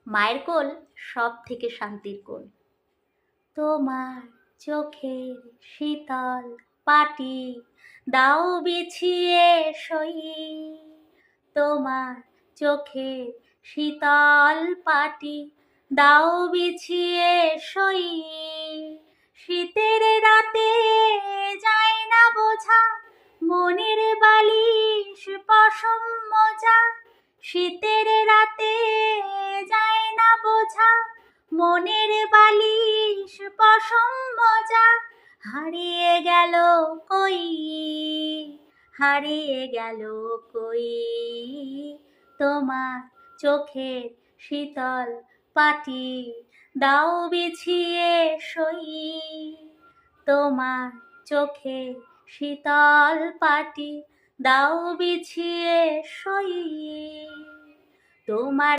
মায়ের কোল সব থেকে শান্তির কোল। তোমার চোখের শীতল পাটি দাও বিছিয়ে সই। তোমার চোখের শীতল পাটি দাও বিছিয়ে সই। শীতের রাতে যায় না বোঝা, মনের বালিশ পশম মোজা। শীতের রাতে যায় না বোঝা, মনের বালিশ পশম মোজা। হারিয়ে গেল কই, হারিয়ে গেল কই, তোমার চোখের শীতল পাটি দাও বিছিয়ে সই। তোমার চোখের শীতল পাটি দাও বিছিয়ে সই। তোমার